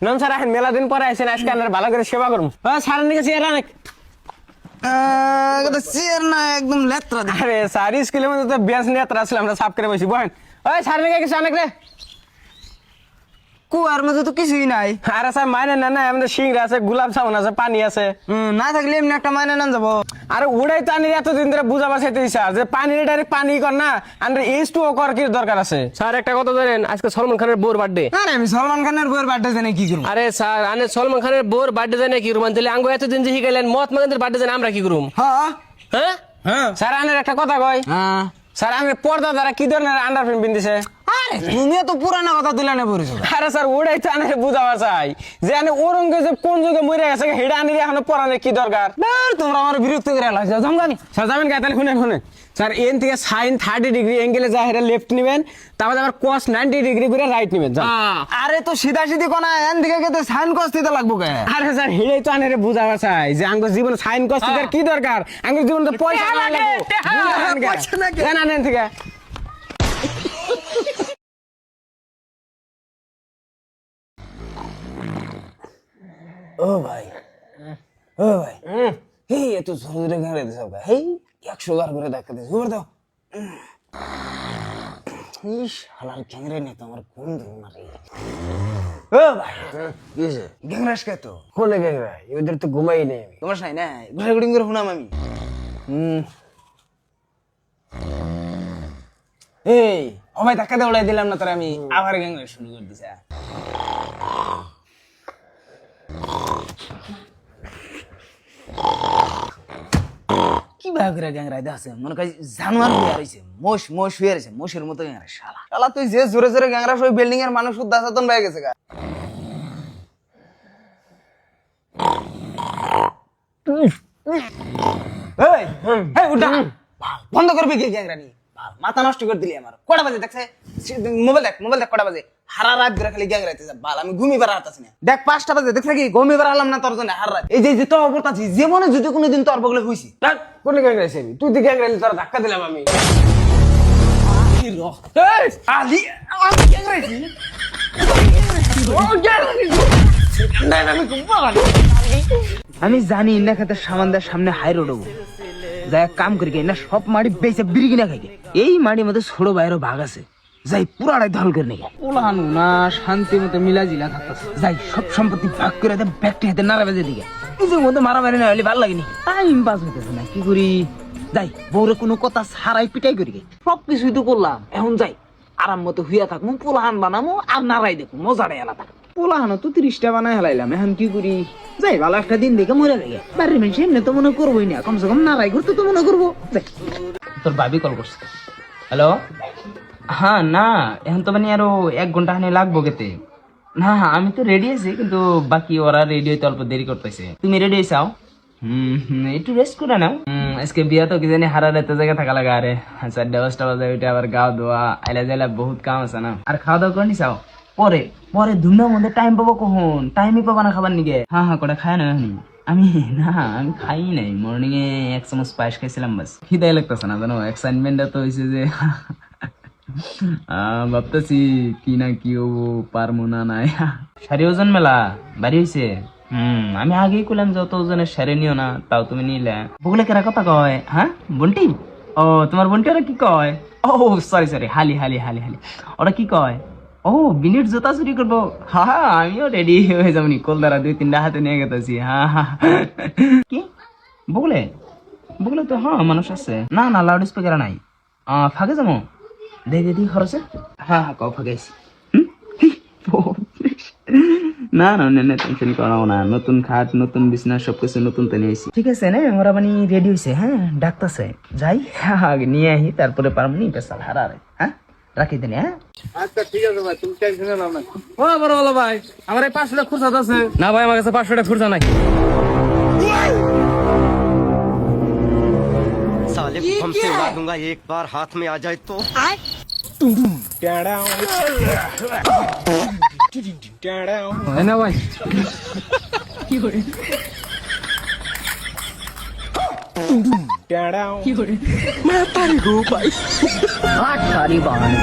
নন sir এখন মেলা দিন পরে আইছেন, আজকে আমরা ভালো করে সেবা করবো। স্যার নিকে চেয়ার অনেক চেয়ার না একদম লেত্রা। আরে স্যার স্কুলের মধ্যে তো বেঞ্চ নিয়ে আসলে আমরা সাফ করে বসি বহেন। ওই স্যার নিকে কিছু অনেক রে কুয়ার মধ্যে তো কিছুই নাই। আরে স্যার মাইনে না না, আমাদের সিংড়া আছে, গোলাপ জামুন আছে, পানি আছে। না থাকলে এমনি একটা মাইনে নেন যাবো। আরে ওটাই তো আনি এতদিন ধরে বুঝাবার চাইতে স্যার যে পানি ডাইরেক্ট পানি কর না, আমরা এইচ টু ও কর কি দরকার আছে। স্যার একটা কথা জানেন, আজকে সলমান খানের বউর বার্থডে। আরে আমি সলমান খানের বউয়ের বার্থডে জানি কি করবো? আরে স্যার আনে সলমান খানের বউর বার্থডে জানে কি করবেন? তাহলে আঙ্গো এতদিন যে শিখাইলেন মহাত্মা গান্ধীর বার্থডে জানে আমরা কি করুম? হ্যাঁ হ্যাঁ হ্যাঁ স্যার আনের একটা কথা কয়, হ্যাঁ। স্যার আমি পর্দা দ্বারা কি ধরনের আন্ডারপ্যান্ট পিনতেছে? আরে তুমিও তো পুরানা কথা তুলে নে পড়েছো। আরে স্যার ওটাই তো আনের বুঝাবার চাই যে আমি ঔরঙ্গজেব কোন যুগে মরে গেছে, হেডা আনি এখনো পড়ানোর কি দরকার? তোমরা আমার বিরক্ত করে লাগছে জমগানি। স্যার যাবেন কে? তাহলে শুনেন শুনেন স্যার, এন থেকে সাইন 30 ডিগ্রি অ্যাঙ্গেলে যা হেরা লেফট নেবেন, তারপরে আবার কস 90 ডিগ্রি করে রাইট নেবেন। আরে তো সিধা সিধি কোনা এন দিকে গেতে সাইন কস দিতে লাগবো কে? আরে স্যার হেডাই তো আনের বুঝাবার চাই যে আঙ্গ জীবনে সাইন কস দিতে কি দরকার? আঙ্গ জীবনে তো পয়সা লাগে। পয়সা লাগে। না নেন থেকে ও ভাই ও ভাই হেই এত জোরে জোরে গাড়ি দিছ ভাই। হেই 100 বার করে ধাক্কা দিছ। ওর দাও। ইস হালাল ক্যাংরে নে তো আমার কোন ধরো না রে। ও ভাই কি হইছে? গ্যাংরাস কে তো? কোলে গেংরা এদের তো ঘুমাই নেই আমি। তোমার নাই না রেকর্ডিং করে শুনাম আমি। এই ও ভাই ধাক্কা দিয়ে উড়াই দিলাম না তোর আমি আবার গ্যাংরা শুরু করে দিছে। কি ভাগরা গ্যাংরা আছে মনে করি জানোয়ার হয়ে রইছে, মোষ মোষ হয়ে রইছে, মোষের মতো গ্যাংরা। শালা শালা তুই যে জোরে জোরে গ্যাংরা ওই বিল্ডিং এর মানুষ উদ্দাসাতন হয়ে গেছে গা। এই এই উঠা বন্ধ করবি কি গ্যাংরা নি? মাথা নষ্ট করে দিলি আমার। কটা বাজে দেখছে? মোবাইল দেখ কটা বাজে। হারা রাত ধরে খালি গ্যাংরাইতে যা বাল, আমি ঘুমিয়ে বেড়া হাতাছি না। দেখ 5টা বাজে দেখছে কি ঘুমিয়ে বেড়া হলাম না তোর জন্য হার রাত। এই যে তোর অবতাছি জীবনে যদি কোনোদিন তোর বগলে হইছি কোলে গেংরাইছি আমি? তুই তো গেংরাইলি, তোরা ধাক্কা দিলাম আমি। আলি আমি গ্যাংরাইছি। আমি জানি না খেতে সামানদার সামনে হাই রোড যাই কাম করি না সব মাটি বেঁচে বিড়ি কিনা খাই। এই মাটির মধ্যে ছোট বাইরও ভাগ আছে, যাই পুরাটাই দখল করে নেই। পোলাহানু না শান্তি মতো মিলা জিলা থাকতেছে, যাই সব সম্পত্তি ভাগ করে দেয় ব্যাগটি হাতে নাড়া বেজে দিকে। নিজের মধ্যে মারামারি না হলে ভালো লাগেনি, টাইম পাস হইতেছে না। কি করি যাই বউরে কোনো কথা ছাড়াই পিটাই করি সব কিছুই তো করলাম। এখন যাই আরাম মতো হুইয়া থাকবো, পোলাহান বানাবো আর নাড়াই দেখবো, মজাটাই আলাদা। পোলাহানো তো 30টা বানাই হেলাইলাম, এখন কি করি যাই ভালো একটা দিন দেখে মরে লাগে। বাড়ির মানুষ এমনি তো মনে করবোই না, কমসে কম নাড়াই করতে তো মনে করবো। তোর ভাবি কল করছে। হ্যালো হ্যাঁ না এখন তো মানে আরো 1 ঘন্টা হানি লাগবো কেতে। না আমি তো রেডি আছি, কিন্তু বাকি ওরা রেডি হইতে অল্প দেরি করতেছে। তুমি রেডি হইছাও? একটু রেস্ট করে নাও। আজকে বিয়া তো কি জানি হারা রাতে জায়গা থাকা লাগা। আরে 4-5টা বাজে ওইটা আবার গাও ধোয়া আইলা যাইলা বহুত কাম আছে না। আর খাওয়া দাওয়া করে নিছাও? পরে পরে ধুমধাম মধ্যে টাইম পাবো কখন? টাইমই পাবা না খাবার নিগে। হ্যাঁ কটা খায় না আমি না আমি খাই নাই। মর্নিং এ 1 চামচ পায়েস খাইছিলাম বাস। খিদাই লাগতেছে না জানো, এক্সাইটমেন্টটা তো হয়েছে যে ভাবতেছি কি না কি হবো পারবো না নাই। সারি ওজন মেলা বাড়ি হয়েছে। আমি আগেই কইলাম যত ওজনের সারি নিও না, তাও তুমি নিলে। বগলে কেরা কথা কয়? হ্যাঁ বন্টি? ও তোমার বন্টি ওরা কি কয়? ও সরি হালি হালি হালি হালি ওরা কি কয়? ও বিনিট জুতা চুরি করবো? হ্যাঁ আমিও রেডি হয়ে যাবনি, কলদারা 2-3টা হাতে নিয়ে গেছি। হ্যাঁ কি বগলে? বগলে তো হ্যাঁ মানুষ আছে। না না লাউড স্পিকার নাই। ফাঁকে যাবো দেখি খরচে। হ্যাঁ কও ফাঁকাইছি। না না না টেনশন করাও না, নতুন খাট নতুন বিছনা সবকিছু নতুন তো নিয়েছি। ঠিক আছে না ওরা মানে রেডি হয়েছে। হ্যাঁ ডাকতেছে যাই আগে নিয়ে আহি তারপরে পারমনি পেশাল হারারে। হ্যাঁ রাখি দিন। হ্যাঁ আচ্ছা ঠিক আছে ভাই, তুমি টেনশন নাও না। ও বড় বলো ভাই, আমার এই 500 টাকা খুরসা আছে। না ভাই আমার কাছে 500 টাকা খুরসা নাই। साले हमसे उड़ा दूंगा एक बार हाथ में आ जाए तो। না ভাই কি করে মাতারি গো ভাই সারি বানানো